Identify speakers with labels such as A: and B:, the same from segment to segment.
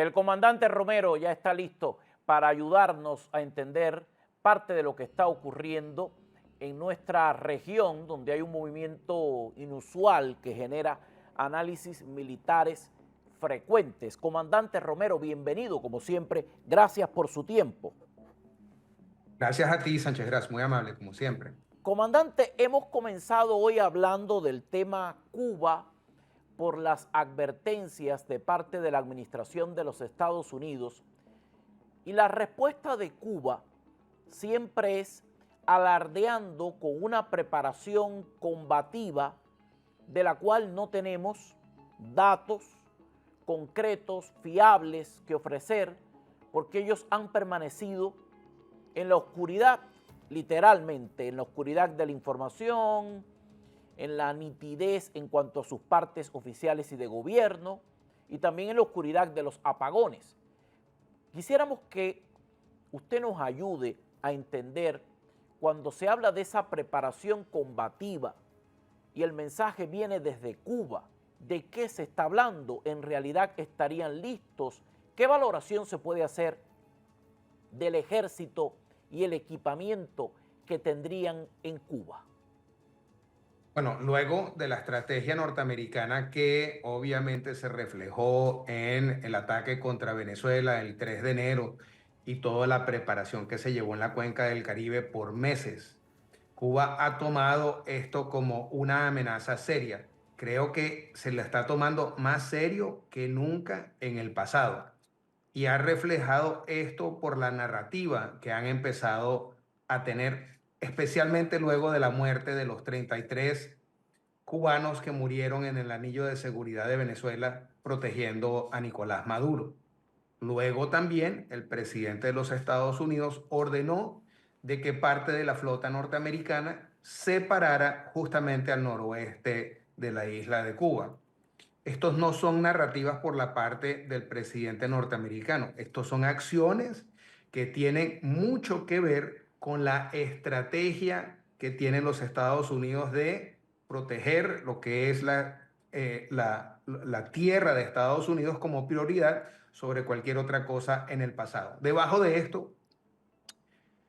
A: El comandante Romero ya está listo para ayudarnos a entender parte de lo que está ocurriendo en nuestra región, donde hay un movimiento inusual que genera análisis militares frecuentes. Comandante Romero, bienvenido, como siempre. Gracias por su tiempo.
B: Gracias a ti, Sánchez Gras, muy amable, como siempre.
A: Comandante, hemos comenzado hoy hablando del tema Cuba por las advertencias de parte de la administración de los Estados Unidos, y la respuesta de Cuba siempre es alardeando con una preparación combativa de la cual no tenemos datos concretos, fiables que ofrecer, porque ellos han permanecido en la oscuridad, literalmente, en la oscuridad de la información, en la nitidez en cuanto a sus partes oficiales y de gobierno, y también en la oscuridad de los apagones. Quisiéramos que usted nos ayude a entender cuando se habla de esa preparación combativa y el mensaje viene desde Cuba, ¿de qué se está hablando? ¿En realidad estarían listos? ¿Qué valoración se puede hacer del ejército y el equipamiento que tendrían en Cuba?
B: Bueno, luego de la estrategia norteamericana que obviamente se reflejó en el ataque contra Venezuela el 3 de enero y toda la preparación que se llevó en la cuenca del Caribe por meses, Cuba ha tomado esto como una amenaza seria. Creo que se la está tomando más serio que nunca en el pasado. Y ha reflejado esto por la narrativa que han empezado a tener, especialmente luego de la muerte de los 33 cubanos que murieron en el anillo de seguridad de Venezuela protegiendo a Nicolás Maduro. Luego también el presidente de los Estados Unidos ordenó de que parte de la flota norteamericana se parara justamente al noroeste de la isla de Cuba. Estos no son narrativas por la parte del presidente norteamericano. Estos son acciones que tienen mucho que ver con la estrategia que tienen los Estados Unidos de proteger lo que es la tierra de Estados Unidos como prioridad sobre cualquier otra cosa en el pasado. Debajo de esto,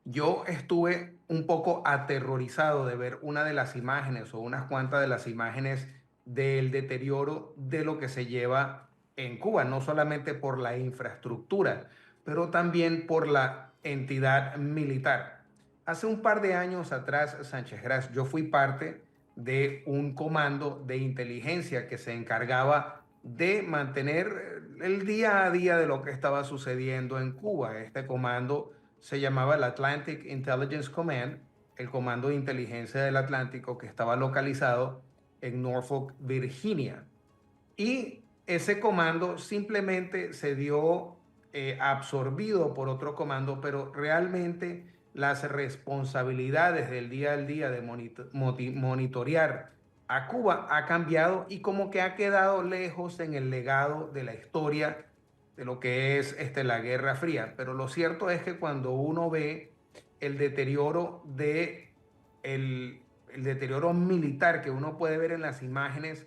B: yo estuve un poco aterrorizado de ver una de las imágenes o unas cuantas de las imágenes del deterioro de lo que se lleva en Cuba, no solamente por la infraestructura, pero también por la entidad militar. Hace un par de años atrás, Sánchez Gras, yo fui parte de un comando de inteligencia que se encargaba de mantener el día a día de lo que estaba sucediendo en Cuba. Este comando se llamaba el Atlantic Intelligence Command, el Comando de Inteligencia del Atlántico, que estaba localizado en Norfolk, Virginia. Y ese comando simplemente se dio absorbido por otro comando, pero realmente las responsabilidades del día al día de monitorear a Cuba ha cambiado y como que ha quedado lejos en el legado de la historia de lo que es la Guerra Fría. Pero lo cierto es que cuando uno ve el deterioro el deterioro militar que uno puede ver en las imágenes,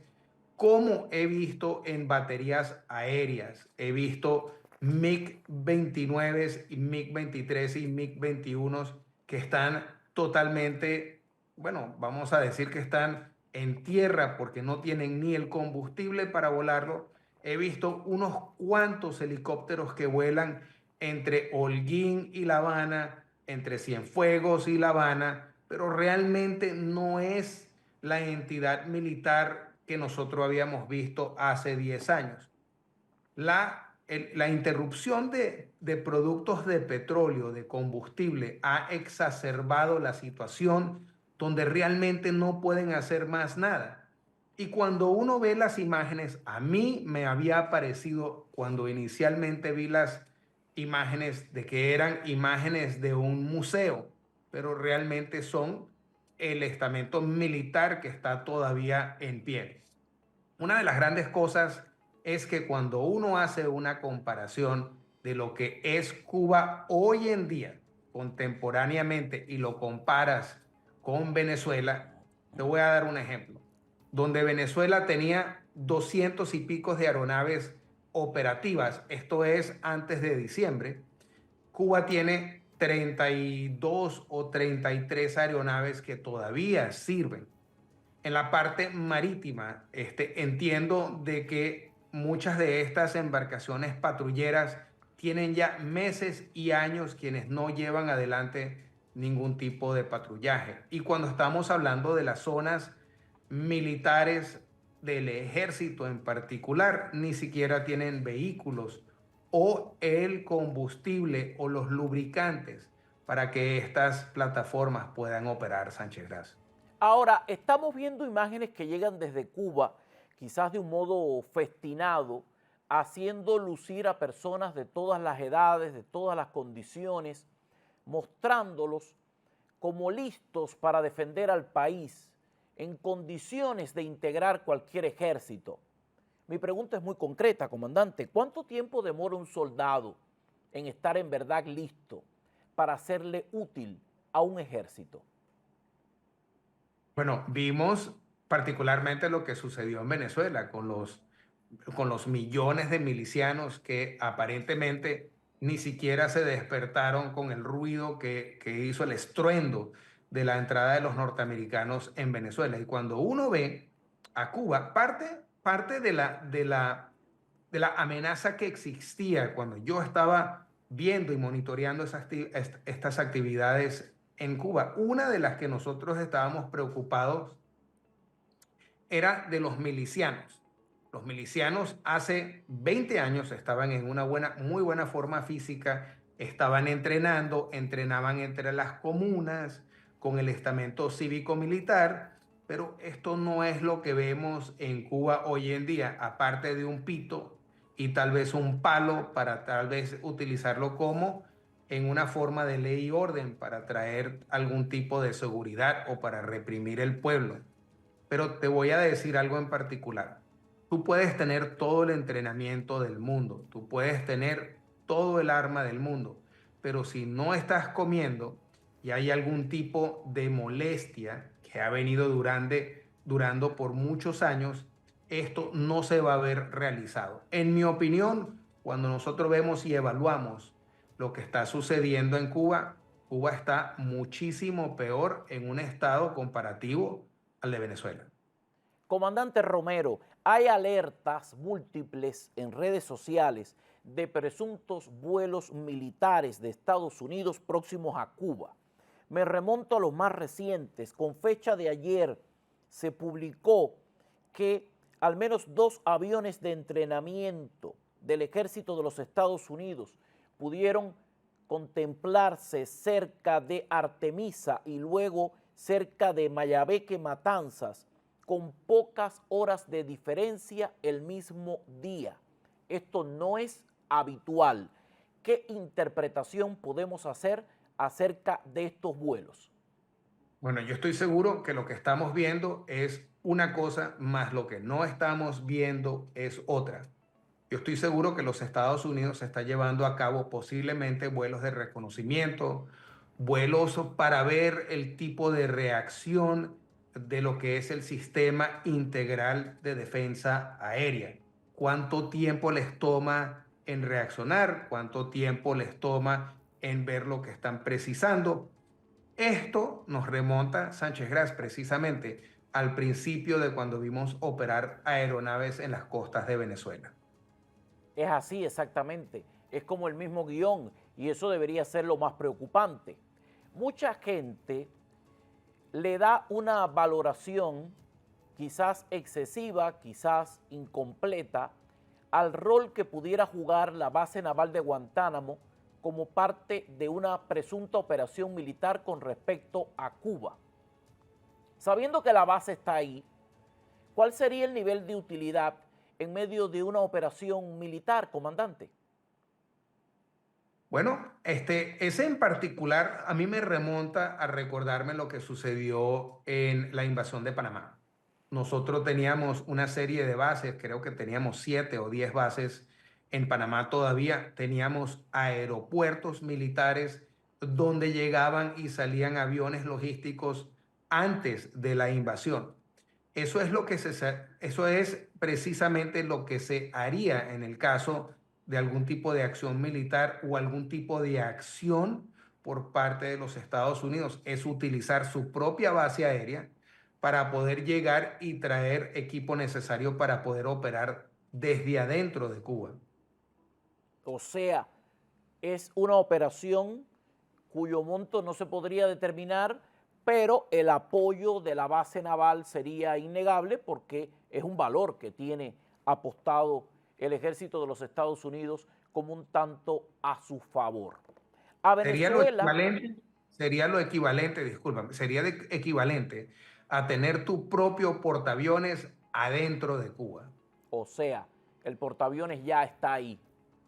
B: como he visto en baterías aéreas, he visto MiG-29 y MiG-23 y MiG-21 que están totalmente, bueno, vamos a decir que están en tierra porque no tienen ni el combustible para volarlo. He visto unos cuantos helicópteros que vuelan entre Holguín y La Habana, entre Cienfuegos y La Habana, pero realmente no es la entidad militar que nosotros habíamos visto hace 10 años. La interrupción de productos de petróleo, de combustible, ha exacerbado la situación donde realmente no pueden hacer más nada. Y cuando uno ve las imágenes, a mí me había parecido, cuando inicialmente vi las imágenes, de que eran imágenes de un museo, pero realmente son el estamento militar que está todavía en pie. Una de las grandes cosas es que cuando uno hace una comparación de lo que es Cuba hoy en día, contemporáneamente, y lo comparas con Venezuela, te voy a dar un ejemplo. Donde Venezuela tenía 200 y pico de aeronaves operativas, esto es antes de diciembre, Cuba tiene 32 o 33 aeronaves que todavía sirven. En la parte marítima, entiendo de que muchas de estas embarcaciones patrulleras tienen ya meses y años quienes no llevan adelante ningún tipo de patrullaje. Y cuando estamos hablando de las zonas militares del ejército en particular, ni siquiera tienen vehículos o el combustible o los lubricantes para que estas plataformas puedan operar, Sánchez Gras.
A: Ahora, estamos viendo imágenes que llegan desde Cuba, quizás de un modo festinado, haciendo lucir a personas de todas las edades, de todas las condiciones, mostrándolos como listos para defender al país, en condiciones de integrar cualquier ejército. Mi pregunta es muy concreta, comandante. ¿Cuánto tiempo demora un soldado en estar en verdad listo para serle útil a un ejército?
B: Bueno, vimos particularmente lo que sucedió en Venezuela con los millones de milicianos que aparentemente ni siquiera se despertaron con el ruido que hizo el estruendo de la entrada de los norteamericanos en Venezuela. Y cuando uno ve a Cuba, parte de la amenaza que existía cuando yo estaba viendo y monitoreando estas actividades en Cuba, una de las que nosotros estábamos preocupados era de los milicianos. Los milicianos hace 20 años estaban en una muy buena forma física, estaban entrenando, entrenaban entre las comunas con el estamento cívico-militar, pero esto no es lo que vemos en Cuba hoy en día, aparte de un pito y tal vez un palo para tal vez utilizarlo como en una forma de ley y orden para traer algún tipo de seguridad o para reprimir el pueblo. Pero te voy a decir algo en particular. Tú puedes tener todo el entrenamiento del mundo, tú puedes tener todo el arma del mundo, pero si no estás comiendo y hay algún tipo de molestia que ha venido durando por muchos años, esto no se va a ver realizado. En mi opinión, cuando nosotros vemos y evaluamos lo que está sucediendo en Cuba, Cuba está muchísimo peor en un estado comparativo al de Venezuela.
A: Comandante Romero, hay alertas múltiples en redes sociales de presuntos vuelos militares de Estados Unidos próximos a Cuba. Me remonto a los más recientes. Con fecha de ayer se publicó que al menos 2 aviones de entrenamiento del ejército de los Estados Unidos pudieron contemplarse cerca de Artemisa y luego cerca de Mayabeque, Matanzas, con pocas horas de diferencia el mismo día. Esto no es habitual. ¿Qué interpretación podemos hacer acerca de estos vuelos?
B: Bueno, yo estoy seguro que lo que estamos viendo es una cosa, más lo que no estamos viendo es otra. Yo estoy seguro que los Estados Unidos está llevando a cabo posiblemente vuelos de reconocimiento, vuelos para ver el tipo de reacción de lo que es el sistema integral de defensa aérea. ¿Cuánto tiempo les toma en reaccionar? ¿Cuánto tiempo les toma en ver lo que están precisando? Esto nos remonta, Sánchez Gras, precisamente al principio de cuando vimos operar aeronaves en las costas de Venezuela.
A: Es así exactamente, es como el mismo guión y eso debería ser lo más preocupante. Mucha gente le da una valoración quizás excesiva, quizás incompleta, al rol que pudiera jugar la base naval de Guantánamo como parte de una presunta operación militar con respecto a Cuba. Sabiendo que la base está ahí, ¿cuál sería el nivel de utilidad en medio de una operación militar, comandante?
B: Bueno, ese en particular a mí me remonta a recordarme lo que sucedió en la invasión de Panamá. Nosotros teníamos una serie de bases, creo que teníamos 7 o 10 bases en Panamá todavía. Teníamos aeropuertos militares donde llegaban y salían aviones logísticos antes de la invasión. Eso es eso es precisamente lo que se haría en el caso de algún tipo de acción militar o algún tipo de acción por parte de los Estados Unidos. Es utilizar su propia base aérea para poder llegar y traer equipo necesario para poder operar desde adentro de Cuba.
A: O sea, es una operación cuyo monto no se podría determinar, pero el apoyo de la base naval sería innegable porque es un valor que tiene apostado el ejército de los Estados Unidos como un tanto a su favor. A
B: Sería lo
A: Venezuela,
B: equivalente, sería lo equivalente, discúlpame, equivalente a tener tu propio portaaviones adentro de Cuba.
A: o sea, el portaaviones ya está ahí,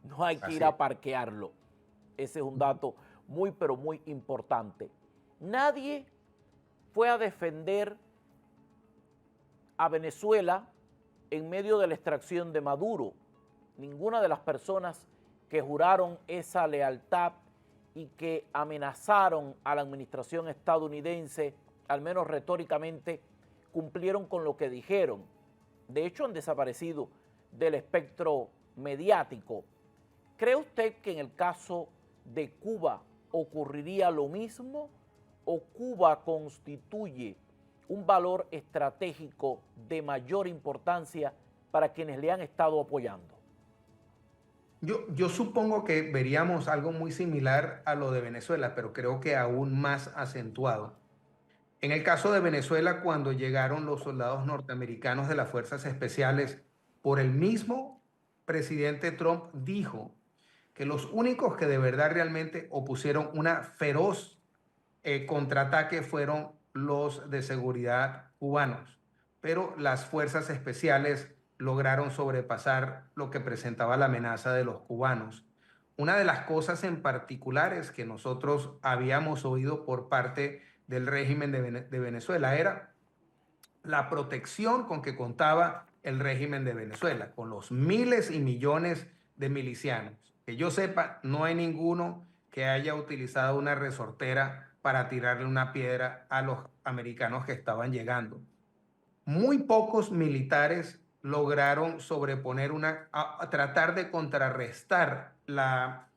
A: no hay que ir
B: Así
A: a
B: es.
A: parquearlo. Ese es un dato muy, pero muy importante. Nadie fue a defender a Venezuela en medio de la extracción de Maduro. Ninguna de las personas que juraron esa lealtad y que amenazaron a la administración estadounidense, al menos retóricamente, cumplieron con lo que dijeron. De hecho, han desaparecido del espectro mediático. ¿Cree usted que en el caso de Cuba ocurriría lo mismo o Cuba constituye un valor estratégico de mayor importancia para quienes le han estado apoyando?
B: Yo supongo que veríamos algo muy similar a lo de Venezuela, pero creo que aún más acentuado. En el caso de Venezuela, cuando llegaron los soldados norteamericanos de las Fuerzas Especiales, por el mismo presidente Trump dijo que los únicos que de verdad realmente opusieron una feroz contraataque fueron los de seguridad cubanos, pero las fuerzas especiales lograron sobrepasar lo que presentaba la amenaza de los cubanos. Una de las cosas en particulares que nosotros habíamos oído por parte del régimen de Venezuela era la protección con que contaba el régimen de Venezuela, con los miles y millones de milicianos. Que yo sepa, no hay ninguno que haya utilizado una resortera para tirarle una piedra a los americanos que estaban llegando. Muy pocos militares lograron sobreponer a tratar de contrarrestar la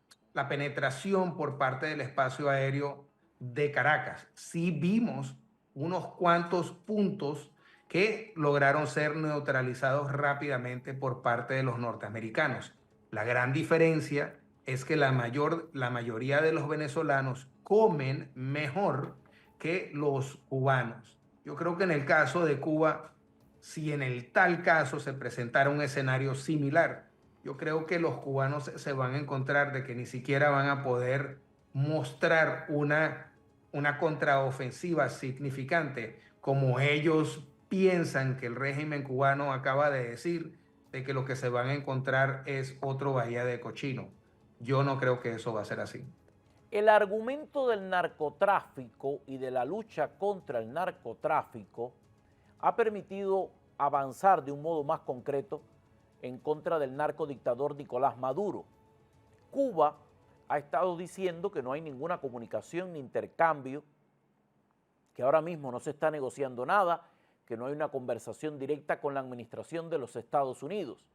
B: penetración por parte del espacio aéreo de Caracas. Sí vimos unos cuantos puntos que lograron ser neutralizados rápidamente por parte de los norteamericanos. La gran diferencia es que la mayoría de los venezolanos comen mejor que los cubanos. Yo creo que en el caso de Cuba, si en el tal caso se presentara un escenario similar, yo creo que los cubanos se van a encontrar de que ni siquiera van a poder mostrar una contraofensiva significante como ellos piensan que el régimen cubano acaba de decir, de que lo que se van a encontrar es otro Bahía de Cochino. Yo no creo que eso va a ser así.
A: El argumento del narcotráfico y de la lucha contra el narcotráfico ha permitido avanzar de un modo más concreto en contra del narcodictador Nicolás Maduro. Cuba ha estado diciendo que no hay ninguna comunicación ni intercambio, que ahora mismo no se está negociando nada, que no hay una conversación directa con la administración de los Estados Unidos.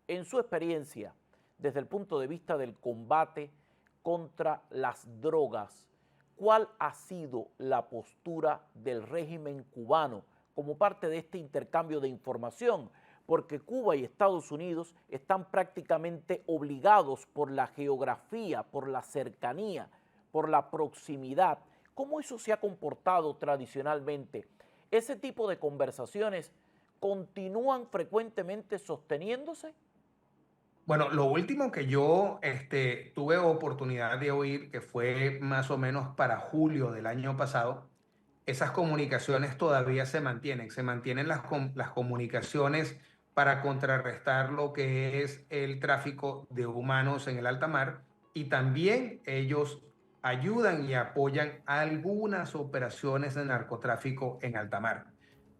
A: En su experiencia, desde el punto de vista del combate contra las drogas, ¿cuál ha sido la postura del régimen cubano como parte de este intercambio de información? Porque Cuba y Estados Unidos están prácticamente obligados por la geografía, por la cercanía, por la proximidad. ¿Cómo eso se ha comportado tradicionalmente? ¿Ese tipo de conversaciones continúan frecuentemente sosteniéndose?
B: Bueno, lo último que yo tuve oportunidad de oír, que fue más o menos para julio del año pasado, esas comunicaciones todavía se mantienen las comunicaciones para contrarrestar lo que es el tráfico de humanos en el alta mar y también ellos ayudan y apoyan algunas operaciones de narcotráfico en alta mar.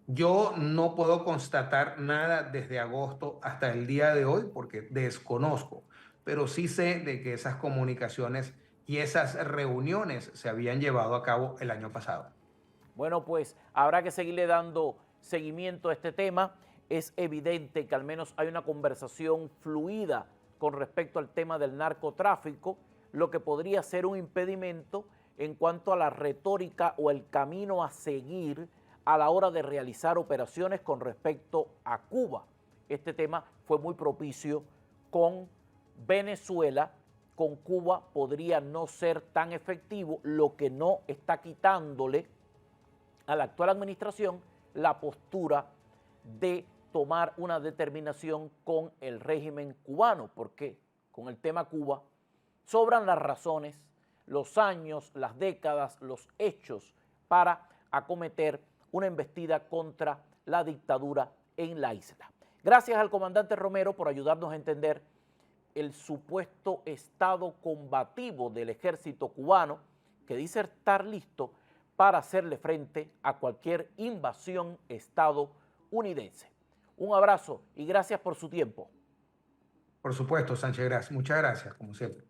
B: Yo no puedo constatar nada desde agosto hasta el día de hoy porque desconozco, pero sí sé de que esas comunicaciones y esas reuniones se habían llevado a cabo el año pasado.
A: Bueno, pues habrá que seguirle dando seguimiento a este tema. Es evidente que al menos hay una conversación fluida con respecto al tema del narcotráfico, lo que podría ser un impedimento en cuanto a la retórica o el camino a seguir a la hora de realizar operaciones con respecto a Cuba. Este tema fue muy propicio con Venezuela. Con Cuba podría no ser tan efectivo, lo que no está quitándole a la actual administración la postura de tomar una determinación con el régimen cubano, porque con el tema Cuba sobran las razones, los años, las décadas, los hechos para acometer una embestida contra la dictadura en la isla. Gracias al comandante Romero por ayudarnos a entender el supuesto estado combativo del ejército cubano, que dice estar listo para hacerle frente a cualquier invasión estadounidense. Un abrazo y gracias por su tiempo.
B: Por supuesto, Sánchez, gracias. Muchas gracias, como siempre.